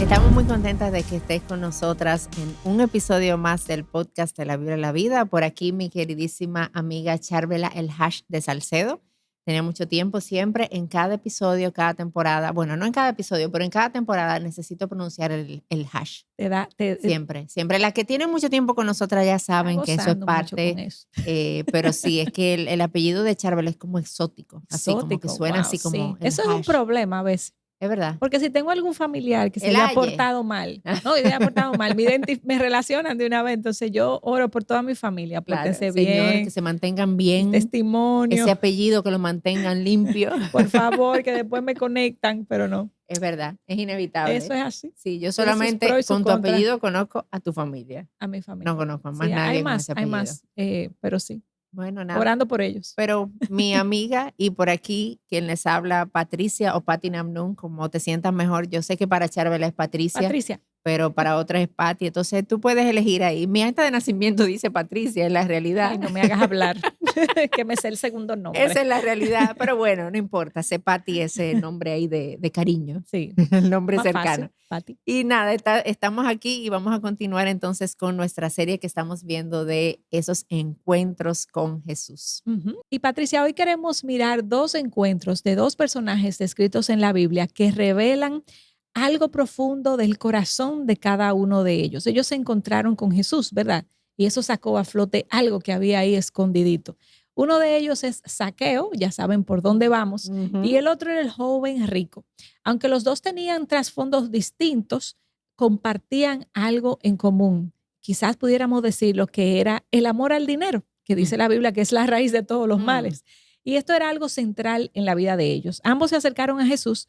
Estamos muy contentas de que estés con nosotras en un episodio más del podcast de La Biblia en la Vida. Por aquí mi queridísima amiga Charvela, el hash de Salcedo. Tenía mucho tiempo siempre, en cada episodio, cada temporada, bueno, no en cada episodio, pero en cada temporada necesito pronunciar el hash. Siempre. Las que tienen mucho tiempo con nosotras ya saben que eso es parte, eso. Pero sí, es que el apellido de Charvela es como exótico, así como que suena así como sí. el Eso hash. es un problema a veces. Es verdad. Porque si tengo algún familiar que se El haya Aye. portado mal, me relacionan de una vez, entonces yo oro por toda mi familia, pórtense Señor, bien, que se mantengan bien. testimonio, Ese apellido que lo mantengan limpio. por favor, que después me conectan, pero no. Es verdad, es inevitable. Eso es así. Sí, yo Tiene sus solamente pros y sus con tu contras. apellido conozco a tu familia. A mi familia. No conozco a más Sí, nadie con ese apellido. Hay más, pero sí. Bueno, nada. Orando por ellos. Pero mi amiga y por aquí quien les habla, Patricia o Pati Namnun, como te sientas mejor. Yo sé que para Charvela es Patricia, pero para otras es Pati. Entonces tú puedes elegir ahí. Mi acta de nacimiento dice Patricia, es la realidad. Ay, no me hagas hablar, que me sé el segundo nombre. Esa es la realidad, pero bueno, no importa. Sé Pati, ese nombre ahí de cariño. Sí. El nombre Más cercano. Fácil, Pati. Y nada, estamos aquí y vamos a continuar entonces con nuestra serie que estamos viendo de esos encuentros con Jesús. Y Patricia, hoy queremos mirar dos encuentros de dos personajes descritos en la Biblia que revelan algo profundo del corazón de cada uno de ellos. Ellos se encontraron con Jesús, ¿verdad? Y eso sacó a flote algo que había ahí escondidito. Uno de ellos es Zaqueo, ya saben por dónde vamos, y el otro era el joven rico. Aunque los dos tenían trasfondos distintos, compartían algo en común. Quizás pudiéramos decir lo que era el amor al dinero, que dice la Biblia que es la raíz de todos los males. Y esto era algo central en la vida de ellos. Ambos se acercaron a Jesús,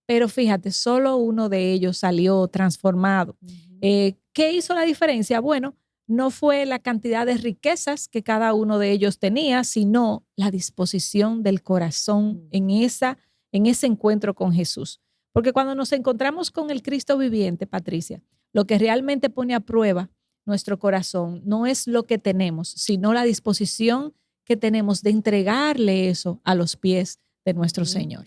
pero fíjate, solo uno de ellos salió transformado. ¿Qué hizo la diferencia? Bueno, no fue la cantidad de riquezas que cada uno de ellos tenía, sino la disposición del corazón en ese encuentro con Jesús. Porque cuando nos encontramos con el Cristo viviente, Patricia, lo que realmente pone a prueba nuestro corazón no es lo que tenemos, sino la disposición que tenemos de entregarle eso a los pies de nuestro Señor.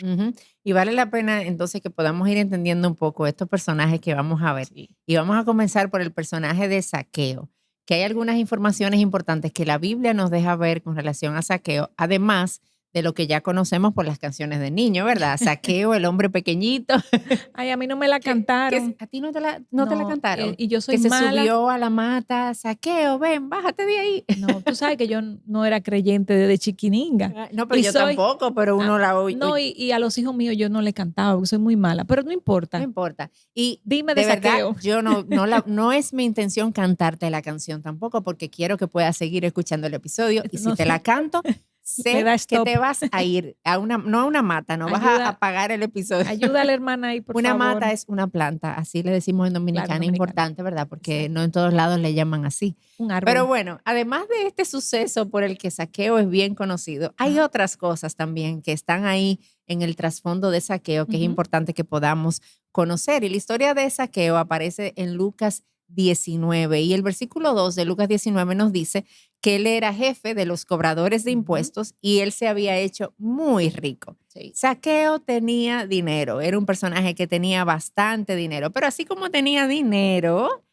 Y vale la pena entonces que podamos ir entendiendo un poco estos personajes que vamos a ver. Sí. Y vamos a comenzar por el personaje de Zaqueo, que hay algunas informaciones importantes que la Biblia nos deja ver con relación a Zaqueo, además de lo que ya conocemos por las canciones de niño, ¿verdad? Zaqueo, el hombre pequeñito. Ay, a mí no me la cantaron. ¿A ti no te la cantaron? Y yo soy que mala. Se subió a la mata, Zaqueo, ven, bájate de ahí. No, tú sabes que yo no era creyente desde chiquininga. No, pero yo tampoco, pero uno la oye. No, y a los hijos míos yo no le cantaba porque soy muy mala, pero no importa. No importa. Y dime de Zaqueo. Verdad, yo no es mi intención cantarte la canción tampoco, porque quiero que puedas seguir escuchando el episodio. Y si te la canto, sé que te vas a ir no a una mata, no vas a apagar el episodio. Ayuda a la hermana ahí, por favor. Una mata es una planta, así le decimos en Dominicana, importante, ¿verdad? Porque no en todos lados le llaman así. Un árbol. Pero bueno, además de este suceso por el que Zaqueo es bien conocido, hay otras cosas también que están ahí en el trasfondo de Zaqueo que es importante que podamos conocer. Y la historia de Zaqueo aparece en Lucas 19 y el versículo 2 de Lucas 19 nos dice que él era jefe de los cobradores de impuestos y él se había hecho muy rico. Sí. Zaqueo tenía dinero, era un personaje que tenía bastante dinero, pero así como tenía dinero,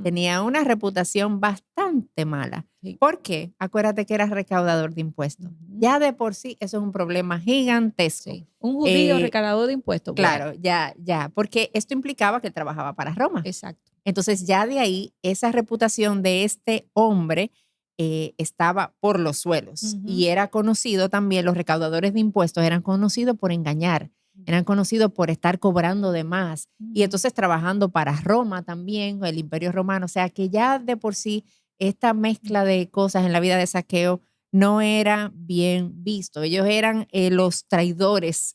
tenía una reputación bastante mala. Sí. ¿Por qué? Acuérdate que era recaudador de impuestos. Ya de por sí eso es un problema gigantesco. Sí. Un judío recaudador de impuestos. Claro, ya, porque esto implicaba que él trabajaba para Roma. Exacto. Entonces ya de ahí esa reputación de este hombre estaba por los suelos y era conocido también, los recaudadores de impuestos eran conocidos por engañar, eran conocidos por estar cobrando de más y entonces trabajando para Roma también, el Imperio Romano, o sea que ya de por sí esta mezcla de cosas en la vida de Zaqueo no era bien visto. Ellos eran los traidores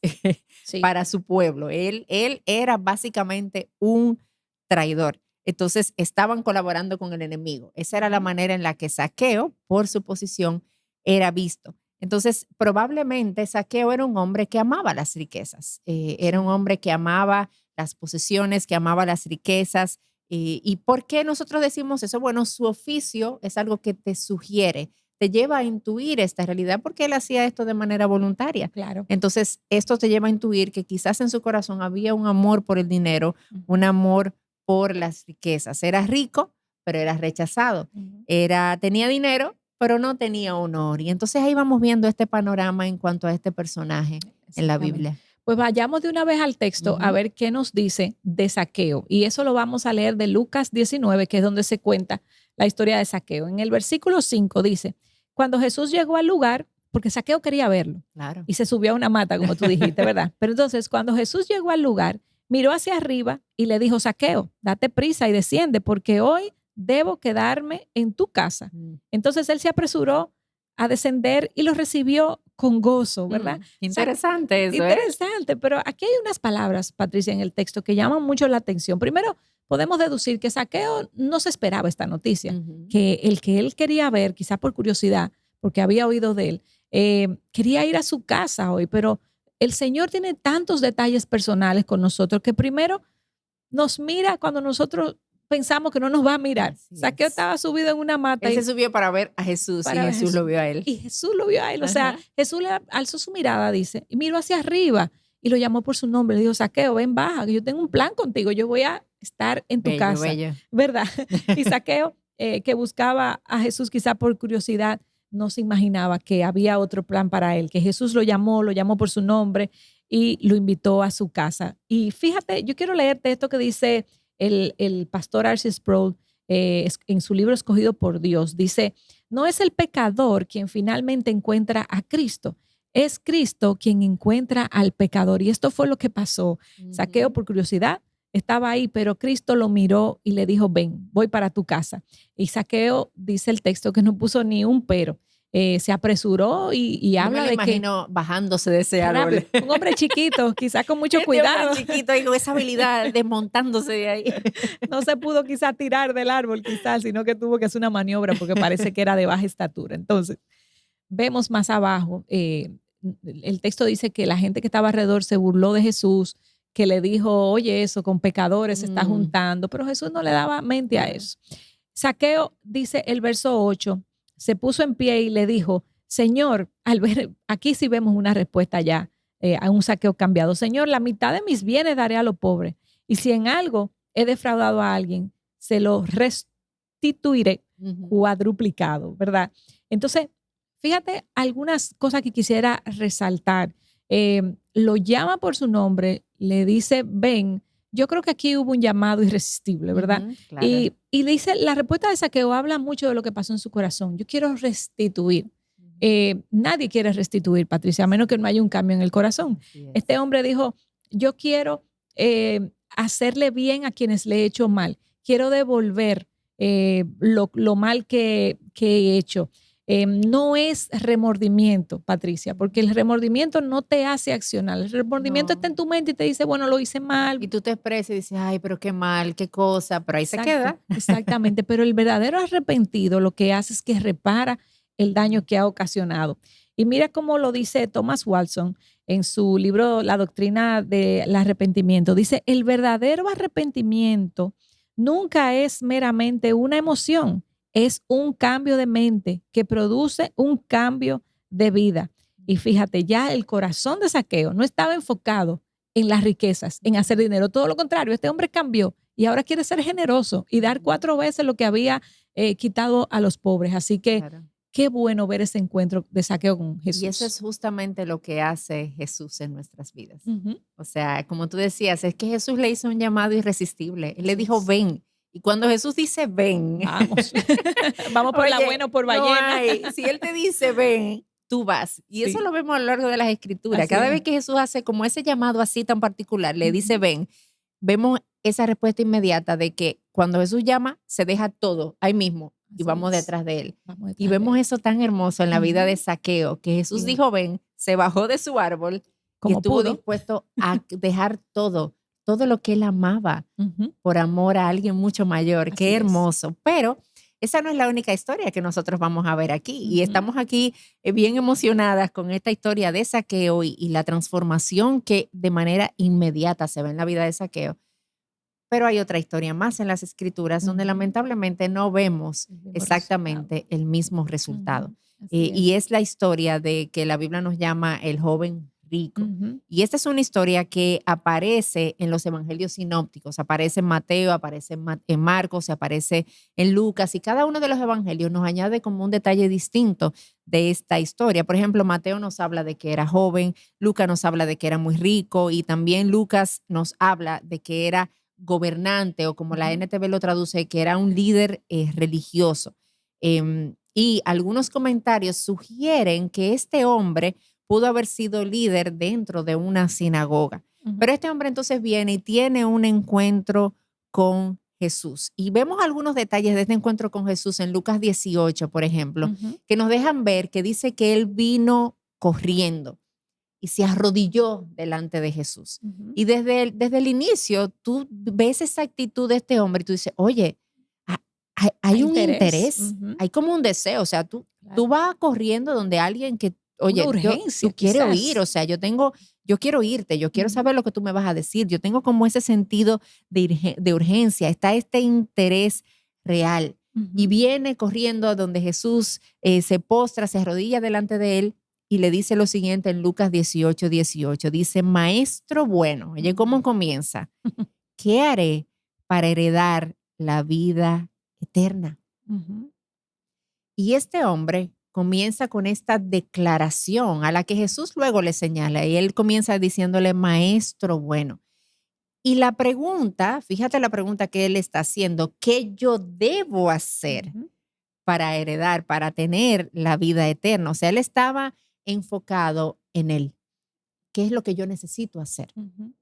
para su pueblo. Él era básicamente un traidor. Entonces estaban colaborando con el enemigo. Esa era la manera en la que Zaqueo, por su posición, era visto. Entonces, probablemente Zaqueo era un hombre que amaba las riquezas. Era un hombre que amaba las posesiones, que amaba las riquezas. ¿Y por qué nosotros decimos eso? Bueno, su oficio es algo que te sugiere, te lleva a intuir esta realidad porque él hacía esto de manera voluntaria. Claro. Entonces, esto te lleva a intuir que quizás en su corazón había un amor por el dinero, un amor por las riquezas. Era rico, pero era rechazado. Tenía dinero, pero no tenía honor. Y entonces ahí vamos viendo este panorama en cuanto a este personaje en la Biblia. Pues vayamos de una vez al texto a ver qué nos dice de Zaqueo. Y eso lo vamos a leer de Lucas 19, que es donde se cuenta la historia de Zaqueo. En el versículo 5 dice, cuando Jesús llegó al lugar, porque Zaqueo quería verlo, claro, y se subió a una mata, como tú dijiste, ¿verdad? Pero entonces, cuando Jesús llegó al lugar, miró hacia arriba y le dijo, Zaqueo, date prisa y desciende, porque hoy debo quedarme en tu casa. Entonces él se apresuró a descender y lo recibió con gozo, ¿verdad? Interesante eso. Interesante, pero aquí hay unas palabras, Patricia, en el texto que llaman mucho la atención. Primero, podemos deducir que Zaqueo no se esperaba esta noticia, que él quería ver, quizá por curiosidad, porque había oído de él, quería ir a su casa hoy, pero el Señor tiene tantos detalles personales con nosotros que primero nos mira cuando nosotros pensamos que no nos va a mirar. Zaqueo estaba subido en una mata. Él se subió para ver a Jesús y Jesús lo vio a él. Y Jesús lo vio a él. O sea, Jesús le alzó su mirada, dice, y miró hacia arriba y lo llamó por su nombre. Le dijo, Zaqueo, ven, baja, que yo tengo un plan contigo. Yo voy a estar en tu casa. Bello. ¿Verdad? Y Zaqueo, que buscaba a Jesús quizá por curiosidad, no se imaginaba que había otro plan para él, que Jesús lo llamó por su nombre y lo invitó a su casa. Y fíjate, yo quiero leerte esto que dice el pastor R.C. Sproul en su libro Escogido por Dios. Dice, no es el pecador quien finalmente encuentra a Cristo, es Cristo quien encuentra al pecador. Y esto fue lo que pasó. Zaqueo, por curiosidad, estaba ahí, pero Cristo lo miró y le dijo, ven, voy para tu casa. Y Zaqueo, dice el texto, que no puso ni un pero. Se apresuró y habla de que... me imagino bajándose de ese árbol. Un hombre chiquito, quizás con mucho cuidado. Un hombre chiquito y con esa habilidad desmontándose de ahí. No se pudo quizás tirar del árbol, quizás, sino que tuvo que hacer una maniobra porque parece que era de baja estatura. Entonces, vemos más abajo, el texto dice que la gente que estaba alrededor se burló de Jesús, que le dijo, oye, eso con pecadores se está juntando, pero Jesús no le daba mente a eso. Zaqueo, dice el verso 8, se puso en pie y le dijo, Señor, al ver, aquí sí vemos una respuesta ya a un Zaqueo cambiado. Señor, la mitad de mis bienes daré a los pobres. Y si en algo he defraudado a alguien, se lo restituiré cuadruplicado, ¿verdad? Entonces, fíjate algunas cosas que quisiera resaltar. Lo llama por su nombre, le dice, ven. Yo creo que aquí hubo un llamado irresistible, ¿verdad? Claro. Y dice, la respuesta de Zaqueo habla mucho de lo que pasó en su corazón. Yo quiero restituir. Nadie quiere restituir, Patricia, a menos que no haya un cambio en el corazón. Este hombre dijo, yo quiero hacerle bien a quienes le he hecho mal. Quiero devolver lo mal que he hecho. No es remordimiento, Patricia, porque el remordimiento no te hace accionar. El remordimiento está en tu mente y te dice, bueno, lo hice mal. Y tú te expresas y dices, ay, pero qué mal, qué cosa, pero ahí se queda. Exactamente, pero el verdadero arrepentido lo que hace es que repara el daño que ha ocasionado. Y mira cómo lo dice Thomas Watson en su libro La doctrina del arrepentimiento. Dice, el verdadero arrepentimiento nunca es meramente una emoción, es un cambio de mente que produce un cambio de vida. Y fíjate, ya el corazón de Zaqueo no estaba enfocado en las riquezas, en hacer dinero. Todo lo contrario, este hombre cambió y ahora quiere ser generoso y dar 4 veces lo que había quitado a los pobres. Así que claro, qué bueno ver ese encuentro de Zaqueo con Jesús. Y eso es justamente lo que hace Jesús en nuestras vidas. O sea, como tú decías, es que Jesús le hizo un llamado irresistible. Él le dijo, ven. Y cuando Jesús dice ven, vamos, vamos por la buena o por ballena. Si Él te dice ven, tú vas. Y eso lo vemos a lo largo de las Escrituras. Así Cada vez que Jesús hace como ese llamado así tan particular, le dice ven, vemos esa respuesta inmediata de que cuando Jesús llama, se deja todo ahí mismo y vamos detrás de Él. Y vemos eso tan hermoso en la vida de Zaqueo, que Jesús dijo ven, se bajó de su árbol y estuvo dispuesto a dejar todo lo que él amaba por amor a alguien mucho mayor. Así Qué hermoso. Es. Pero esa no es la única historia que nosotros vamos a ver aquí. Y estamos aquí bien emocionadas con esta historia de Zaqueo y la transformación que de manera inmediata se ve en la vida de Zaqueo. Pero hay otra historia más en las Escrituras donde lamentablemente no vemos exactamente el mismo resultado. Y es la historia de que la Biblia nos llama el joven rico. Y esta es una historia que aparece en los evangelios sinópticos, aparece en Mateo, aparece en Marcos, aparece en Lucas, y cada uno de los evangelios nos añade como un detalle distinto de esta historia. Por ejemplo, Mateo nos habla de que era joven, Lucas nos habla de que era muy rico, y también Lucas nos habla de que era gobernante, o como la NTV lo traduce, que era un líder religioso. Y algunos comentarios sugieren que este hombre pudo haber sido líder dentro de una sinagoga. Pero este hombre entonces viene y tiene un encuentro con Jesús. Y vemos algunos detalles de este encuentro con Jesús en Lucas 18, por ejemplo, que nos dejan ver que dice que él vino corriendo y se arrodilló delante de Jesús. Y desde el inicio tú ves esa actitud de este hombre y tú dices, oye, hay un interés, hay como un deseo. O sea, tú vas corriendo donde alguien que, oye, una urgencia, tú quieres quizás. oír, o sea, yo quiero oírte, yo quiero saber lo que tú me vas a decir, yo tengo como ese sentido de urgencia, está este interés real. Y viene corriendo a donde Jesús se postra, se arrodilla delante de él y le dice lo siguiente en Lucas 18, 18. Dice, maestro bueno, oye, ¿cómo comienza? ¿Qué haré para heredar la vida eterna? Y este hombre comienza con esta declaración a la que Jesús luego le señala, y él comienza diciéndole, maestro bueno. Y la pregunta, fíjate la pregunta que él está haciendo, ¿qué yo debo hacer para heredar, para tener la vida eterna? O sea, él estaba enfocado en él. ¿Qué es lo que yo necesito hacer?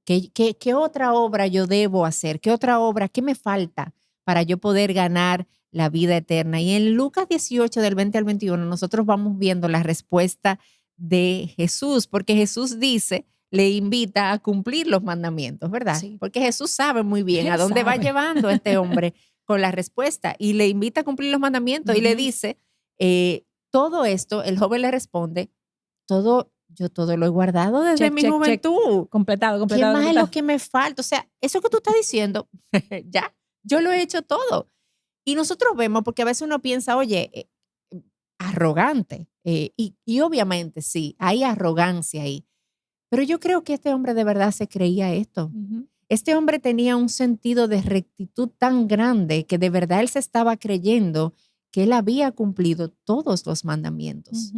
¿Qué otra obra yo debo hacer? ¿Qué otra obra? ¿Qué me falta para yo poder ganar la vida eterna? Y en Lucas 18, del 20 al 21, nosotros vamos viendo la respuesta de Jesús, porque Jesús dice, le invita a cumplir los mandamientos, ¿verdad? Sí. Porque Jesús sabe muy bien Él a dónde va sabe. llevando a este hombre con la respuesta, y le invita a cumplir los mandamientos y le dice, todo esto, el joven le responde, yo todo lo he guardado desde Check, mi check, check. juventud. Completado. ¿Qué más es lo que me falta? O sea, eso que tú estás diciendo, ya, yo lo he hecho todo. Y nosotros vemos, porque a veces uno piensa, oye, arrogante. Y obviamente sí, hay arrogancia ahí. Pero yo creo que este hombre de verdad se creía esto. Este hombre tenía un sentido de rectitud tan grande que de verdad él se estaba creyendo que él había cumplido todos los mandamientos.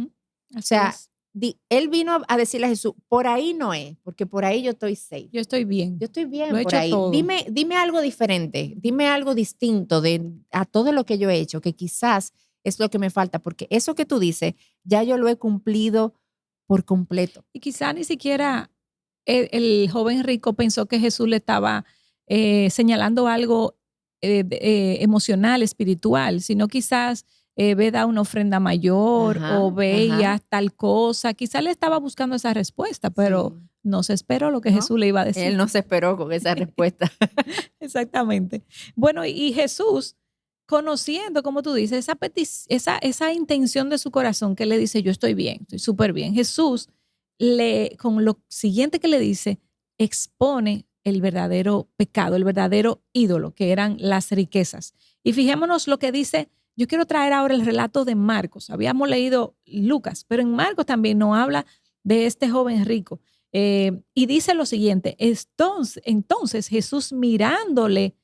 O sea, él vino a decirle a Jesús, por ahí no es, porque por ahí yo estoy safe. Yo estoy bien. Yo estoy bien Lo he por hecho ahí. todo. Dime algo diferente, dime algo distinto a todo lo que yo he hecho, que quizás es lo que me falta, porque eso que tú dices, ya yo lo he cumplido por completo. Y quizá ni siquiera el joven rico pensó que Jesús le estaba señalando algo emocional, espiritual, sino quizás ve da una ofrenda mayor o veía tal cosa. Quizás le estaba buscando esa respuesta, pero no se esperó lo que Jesús le iba a decir. Él no se esperó con esa respuesta. Exactamente. Bueno, y Jesús, conociendo, como tú dices, esa intención de su corazón que le dice, yo estoy bien, estoy súper bien. Jesús, con lo siguiente que le dice, expone el verdadero pecado, el verdadero ídolo, que eran las riquezas. Y fijémonos lo que dice, yo quiero traer ahora el relato de Marcos. Habíamos leído Lucas, pero en Marcos también nos habla de este joven rico. Y dice lo siguiente, entonces Jesús mirándole,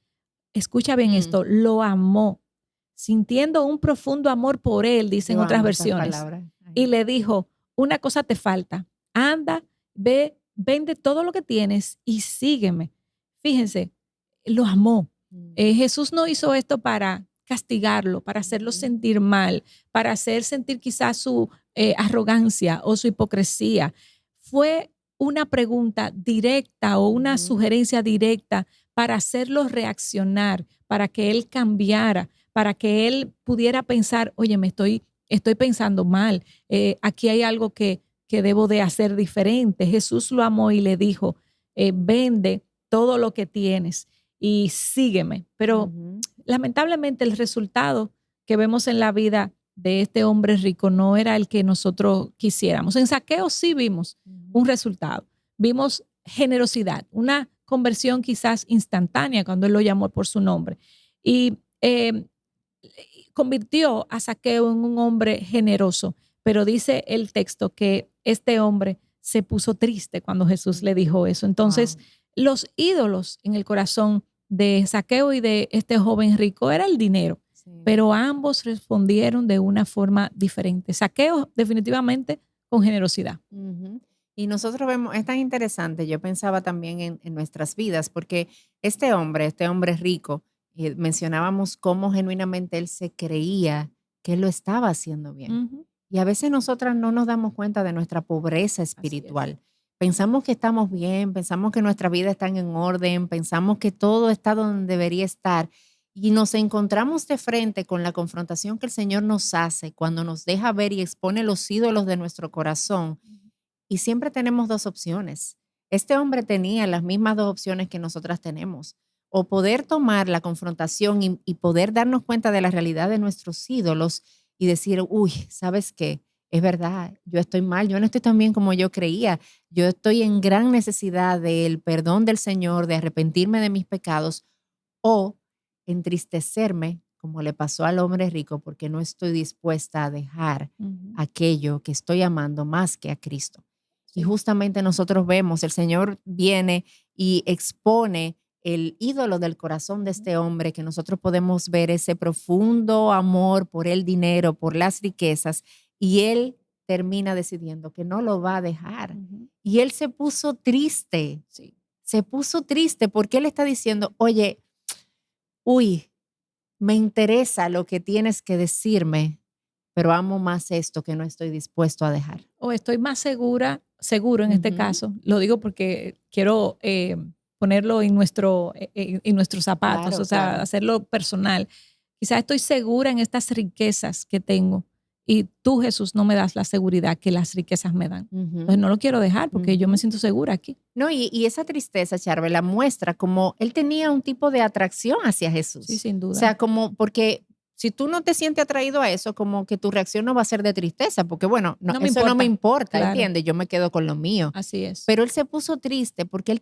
escucha bien esto, lo amó, sintiendo un profundo amor por él, dicen otras versiones. Y le dijo, una cosa te falta, anda, ve, vende todo lo que tienes y sígueme. Fíjense, lo amó. Jesús no hizo esto para castigarlo, para hacerlo sentir mal, para hacer sentir quizás su arrogancia o su hipocresía. Fue una pregunta directa o una sugerencia directa para hacerlo reaccionar, para que él cambiara, para que él pudiera pensar, oye, estoy pensando mal, aquí hay algo que debo de hacer diferente. Jesús lo amó y le dijo, vende todo lo que tienes y sígueme. Pero lamentablemente el resultado que vemos en la vida de este hombre rico no era el que nosotros quisiéramos. En Zaqueo sí vimos un resultado. Vimos generosidad, una conversión quizás instantánea cuando él lo llamó por su nombre. Y convirtió a Zaqueo en un hombre generoso. Pero dice el texto que este hombre se puso triste cuando Jesús le dijo eso. Entonces, los ídolos en el corazón de Zaqueo y de este joven rico era el dinero, pero ambos respondieron de una forma diferente. Zaqueo definitivamente con generosidad. Y nosotros vemos, es tan interesante, yo pensaba también en nuestras vidas, porque este hombre rico, mencionábamos cómo genuinamente él se creía que él lo estaba haciendo bien. Y a veces nosotras no nos damos cuenta de nuestra pobreza espiritual. Pensamos que estamos bien, pensamos que nuestra vida está en orden, pensamos que todo está donde debería estar. Y nos encontramos de frente con la confrontación que el Señor nos hace cuando nos deja ver y expone los ídolos de nuestro corazón. Y siempre tenemos dos opciones. Este hombre tenía las mismas dos opciones que nosotras tenemos. O poder tomar la confrontación y poder darnos cuenta de la realidad de nuestros ídolos y decir, uy, ¿sabes qué? Es verdad, yo estoy mal, yo no estoy tan bien como yo creía. Yo estoy en gran necesidad del perdón del Señor, de arrepentirme de mis pecados. O entristecerme, como le pasó al hombre rico, porque no estoy dispuesta a dejar aquello que estoy amando más que a Cristo. Y justamente nosotros vemos, el Señor viene y expone el ídolo del corazón de este hombre, que nosotros podemos ver ese profundo amor por el dinero, por las riquezas, y él termina decidiendo que no lo va a dejar. Y él se puso triste, se puso triste porque él está diciendo, oye, uy, me interesa lo que tienes que decirme, pero amo más esto que no estoy dispuesto a dejar. O estoy más seguro en este caso, lo digo porque quiero ponerlo en nuestros zapatos, Claro, o sea, claro. hacerlo personal. Quizás estoy segura en estas riquezas que tengo y tú, Jesús, no me das la seguridad que las riquezas me dan. Entonces no lo quiero dejar porque yo me siento segura aquí. No, y esa tristeza, Charvela, muestra como él tenía un tipo de atracción hacia Jesús. Sí, sin duda. O sea, como porque si tú no te sientes atraído a eso, como que tu reacción no va a ser de tristeza, porque bueno, eso no me importa, claro. ¿entiendes? Yo me quedo con lo mío. Así es. Pero él se puso triste porque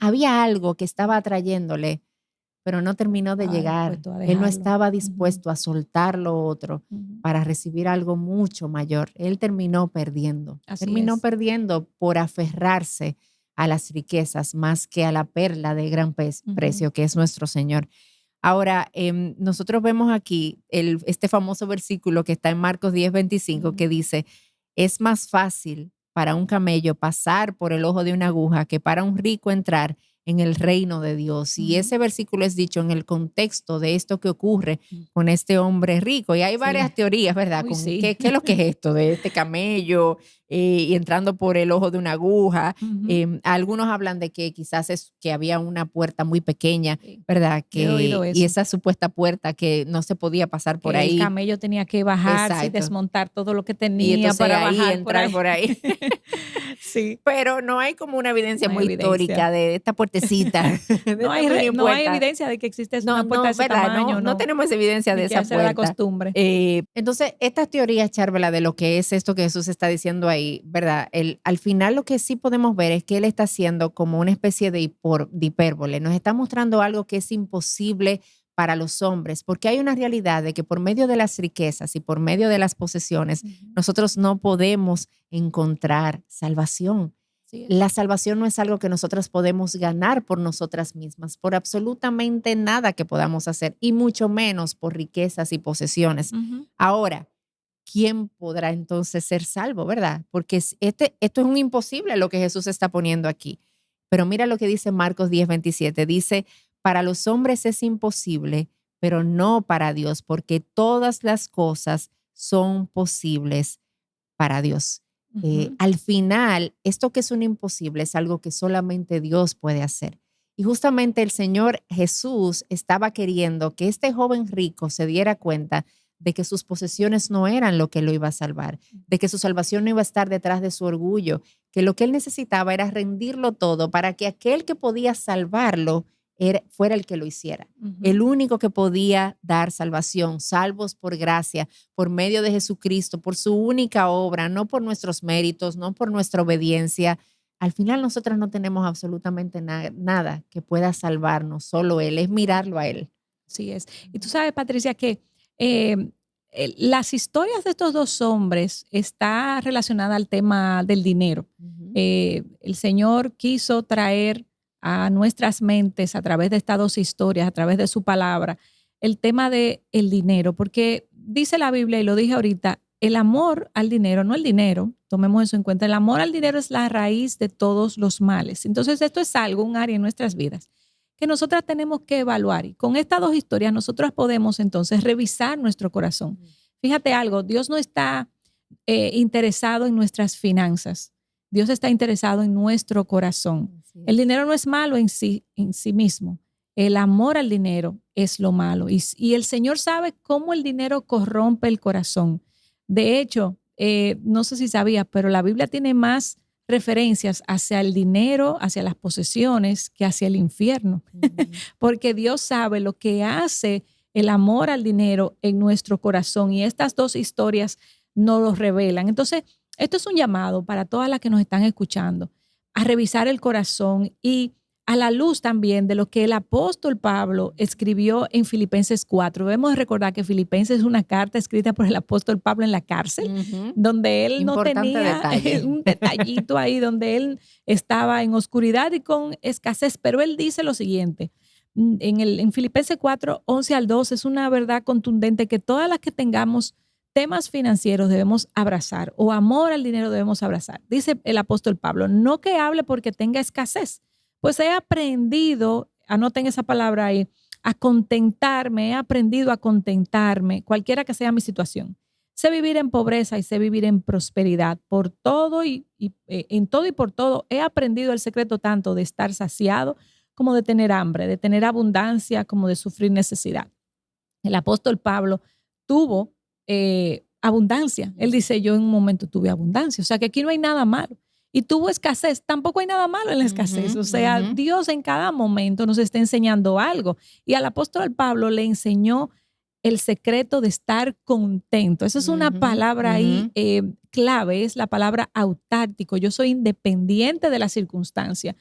había algo que estaba atrayéndole, pero no terminó de llegar. Él no estaba dispuesto a soltar lo otro para recibir algo mucho mayor. Él terminó perdiendo. Terminó perdiendo por aferrarse a las riquezas más que a la perla de gran precio, que es nuestro Señor. Ahora, nosotros vemos aquí este famoso versículo que está en Marcos 10:25, que dice, es más fácil para un camello pasar por el ojo de una aguja que para un rico entrar en el reino de Dios. Y ese versículo es dicho en el contexto de esto que ocurre con este hombre rico. Y hay varias teorías, ¿verdad? ¿Qué es lo que es esto de este camello y entrando por el ojo de una aguja? Algunos hablan de que quizás es que había una puerta muy pequeña, ¿verdad? He oído eso. Y esa supuesta puerta que no se podía pasar por ahí. El camello tenía que bajarse y desmontar todo lo que tenía para bajar entrar por ahí. Sí. Pero no hay como una evidencia muy histórica de esta puertecita. No hay evidencia de que existe una puerta de ese tamaño. No tenemos evidencia de esa puerta. La costumbre. Entonces, estas teorías, Charvela, de lo que es esto que Jesús está diciendo ahí, ¿verdad? Al final lo que sí podemos ver es que él está haciendo como una especie de hipérbole. Nos está mostrando algo que es imposible para los hombres, porque hay una realidad de que por medio de las riquezas y por medio de las posesiones, nosotros no podemos encontrar salvación. La salvación no es algo que nosotras podemos ganar por nosotras mismas, por absolutamente nada que podamos hacer, y mucho menos por riquezas y posesiones. Ahora, ¿quién podrá entonces ser salvo, verdad? Porque esto es un imposible lo que Jesús está poniendo aquí. Pero mira lo que dice Marcos 10:27. Dice, para los hombres es imposible, pero no para Dios, porque todas las cosas son posibles para Dios. Al final, esto que es un imposible es algo que solamente Dios puede hacer. Y justamente el Señor Jesús estaba queriendo que este joven rico se diera cuenta de que sus posesiones no eran lo que lo iba a salvar, de que su salvación no iba a estar detrás de su orgullo, que lo que él necesitaba era rendirlo todo para que aquel que podía salvarlo fuera el que lo hiciera. El único que podía dar salvación, salvos por gracia, por medio de Jesucristo, por su única obra, no por nuestros méritos, no por nuestra obediencia. Al final nosotros no tenemos absolutamente nada que pueda salvarnos, solo Él, es mirarlo a Él. Así es. Y tú sabes, Patricia, que las historias de estos dos hombres está relacionada al tema del dinero. El Señor quiso traer a nuestras mentes a través de estas dos historias, a través de su palabra, el tema del dinero, porque dice la Biblia, y lo dije ahorita, el amor al dinero, no el dinero, tomemos eso en cuenta, el amor al dinero es la raíz de todos los males. Entonces esto es algo, un área en nuestras vidas que nosotras tenemos que evaluar. Y con estas dos historias nosotras podemos entonces revisar nuestro corazón. Fíjate algo, Dios no está interesado en nuestras finanzas. Dios está interesado en nuestro corazón. El dinero no es malo en sí mismo. El amor al dinero es lo malo. Y el Señor sabe cómo el dinero corrompe el corazón. De hecho, no sé si sabías, pero la Biblia tiene más referencias hacia el dinero, hacia las posesiones, que hacia el infierno. Porque Dios sabe lo que hace el amor al dinero en nuestro corazón. Y estas dos historias nos lo revelan. Entonces, esto es un llamado para todas las que nos están escuchando a revisar el corazón y a la luz también de lo que el apóstol Pablo escribió en Filipenses 4. Debemos recordar que Filipenses es una carta escrita por el apóstol Pablo en la cárcel, donde él no tenía un detallito ahí, donde él estaba en oscuridad y con escasez. Pero él dice lo siguiente, en Filipenses 4, 11 al 12, es una verdad contundente que todas las que tengamos temas financieros debemos abrazar, o amor al dinero debemos abrazar. Dice el apóstol Pablo, no que hable porque tenga escasez, pues he aprendido, anoten esa palabra ahí, a contentarme, he aprendido a contentarme, cualquiera que sea mi situación. Sé vivir en pobreza y sé vivir en prosperidad. Por todo en todo y por todo he aprendido el secreto tanto de estar saciado como de tener hambre, de tener abundancia como de sufrir necesidad. El apóstol Pablo tuvo abundancia. Él dice, yo en un momento tuve abundancia. O sea que aquí no hay nada malo. Y tuvo escasez, tampoco hay nada malo en la escasez. O sea, Dios en cada momento nos está enseñando algo. Y al apóstol Pablo le enseñó el secreto de estar contento. Esa es una palabra ahí clave, es la palabra autártico. Yo soy independiente de la circunstancia.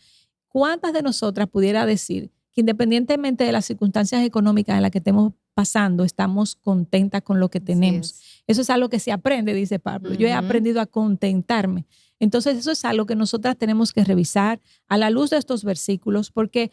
¿Cuántas de nosotras pudiera decir que independientemente de las circunstancias económicas en las que estemos pasando, estamos contentas con lo que tenemos? Eso es algo que se aprende, dice Pablo. Yo he aprendido a contentarme. Entonces, eso es algo que nosotras tenemos que revisar a la luz de estos versículos, porque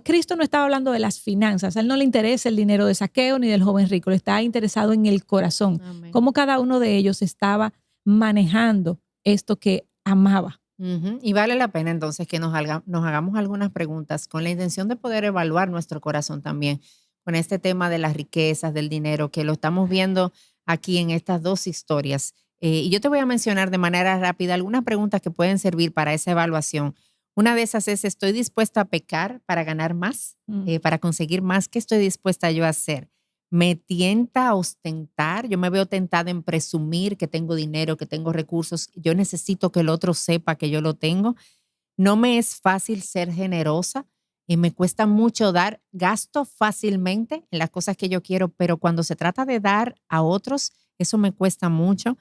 Cristo no estaba hablando de las finanzas. A él no le interesa el dinero de Zaqueo ni del joven rico. Le estaba interesado en el corazón. Amén. Cómo cada uno de ellos estaba manejando esto que amaba. Y vale la pena entonces que nos hagamos algunas preguntas con la intención de poder evaluar nuestro corazón también con este tema de las riquezas, del dinero, que lo estamos viendo aquí en estas dos historias. Y yo te voy a mencionar de manera rápida algunas preguntas que pueden servir para esa evaluación. Una de esas es, ¿estoy dispuesta a pecar para ganar más, para conseguir más? ¿Qué estoy dispuesta yo a hacer? ¿Me tienta a ostentar? Yo me veo tentada en presumir que tengo dinero, que tengo recursos. Yo necesito que el otro sepa que yo lo tengo. No me es fácil ser generosa y me cuesta mucho dar. Gasto fácilmente en las cosas que yo quiero, pero cuando se trata de dar a otros, eso me cuesta mucho.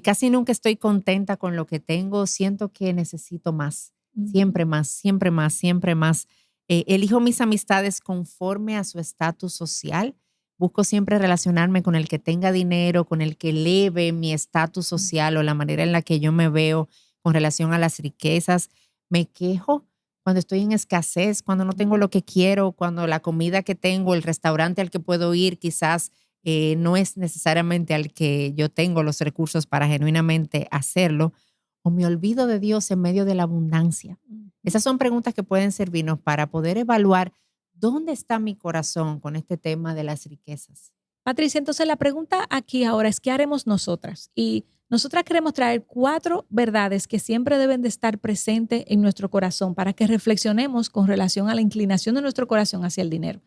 Casi nunca estoy contenta con lo que tengo. Siento que necesito más, siempre más, siempre más, siempre más. Elijo mis amistades conforme a su estatus social. Busco siempre relacionarme con el que tenga dinero, con el que eleve mi estatus social o la manera en la que yo me veo con relación a las riquezas. Me quejo cuando estoy en escasez, cuando no tengo lo que quiero, cuando la comida que tengo, el restaurante al que puedo ir, quizás no es necesariamente al que yo tengo los recursos para genuinamente hacerlo, o me olvido de Dios en medio de la abundancia. Esas son preguntas que pueden servirnos para poder evaluar dónde está mi corazón con este tema de las riquezas. Patricia, entonces la pregunta aquí ahora es, ¿qué haremos nosotras? Y nosotras queremos traer 4 verdades que siempre deben de estar presentes en nuestro corazón para que reflexionemos con relación a la inclinación de nuestro corazón hacia el dinero.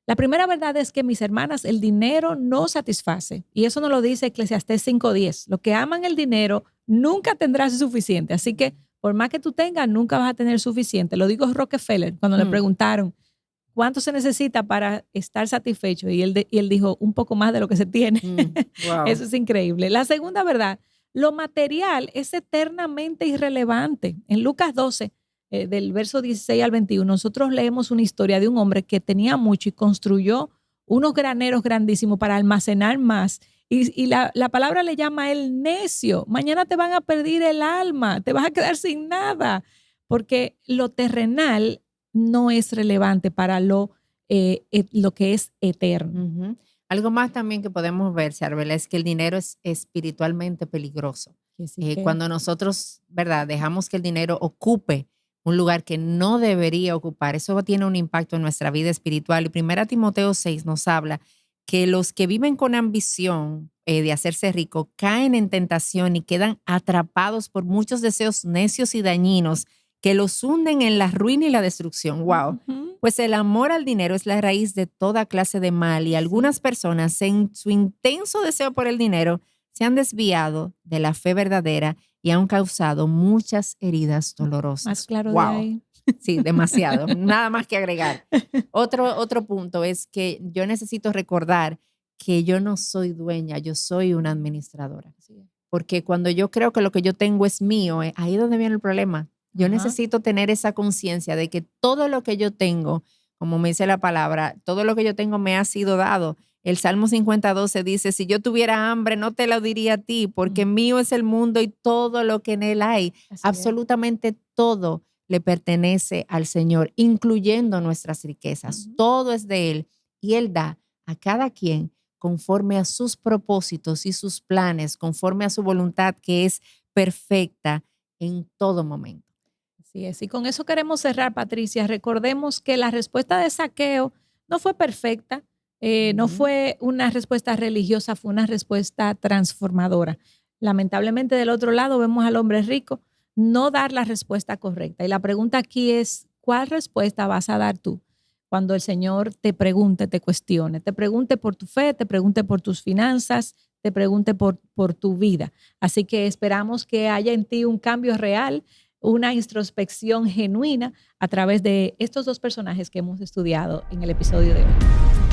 La primera verdad es que, mis hermanas, el dinero no satisface. Y eso nos lo dice Eclesiastés 5:10. Los que aman el dinero nunca tendrás suficiente. Así que, por más que tú tengas, nunca vas a tener suficiente. Lo dijo Rockefeller cuando le preguntaron cuánto se necesita para estar satisfecho. Y él dijo, un poco más de lo que se tiene. Wow. Eso es increíble. La segunda verdad, lo material es eternamente irrelevante. En Lucas 12, del verso 16 al 21, nosotros leemos una historia de un hombre que tenía mucho y construyó unos graneros grandísimos para almacenar más. Y la palabra le llama a él necio. Mañana te van a perder el alma, te vas a quedar sin nada, porque lo terrenal no es relevante para lo que es eterno. Ujú. Algo más también que podemos ver, Charbela, es que el dinero es espiritualmente peligroso. Cuando nosotros, ¿verdad?, dejamos que el dinero ocupe un lugar que no debería ocupar, eso tiene un impacto en nuestra vida espiritual. Y 1 Timoteo 6 nos habla que los que viven con ambición de hacerse rico caen en tentación y quedan atrapados por muchos deseos necios y dañinos que los hunden en la ruina y la destrucción. ¡Wow! Ujú. Pues el amor al dinero es la raíz de toda clase de mal y algunas personas en su intenso deseo por el dinero se han desviado de la fe verdadera y han causado muchas heridas Más dolorosas. claro de ¡Wow! ahí. Sí, demasiado. Nada más que agregar. Otro punto es que yo necesito recordar que yo no soy dueña, yo soy una administradora. Porque cuando yo creo que lo que yo tengo es mío, ahí es donde viene el problema. Yo Ajá. necesito tener esa conciencia de que todo lo que yo tengo, como me dice la palabra, todo lo que yo tengo me ha sido dado. El Salmo 50:12 dice, si yo tuviera hambre, no te lo diría a ti, porque mío es el mundo y todo lo que en él hay. Así es. Absolutamente todo le pertenece al Señor, incluyendo nuestras riquezas. Todo es de Él y Él da a cada quien conforme a sus propósitos y sus planes, conforme a su voluntad que es perfecta en todo momento. Así es. Y con eso queremos cerrar, Patricia. Recordemos que la respuesta de Zaqueo no fue perfecta, no fue una respuesta religiosa, fue una respuesta transformadora. Lamentablemente, del otro lado vemos al hombre rico no dar la respuesta correcta. Y la pregunta aquí es, ¿cuál respuesta vas a dar tú cuando el Señor te pregunte, te cuestione? Te pregunte por tu fe, te pregunte por tus finanzas, te pregunte por tu vida. Así que esperamos que haya en ti un cambio real, una introspección genuina a través de estos dos personajes que hemos estudiado en el episodio de hoy.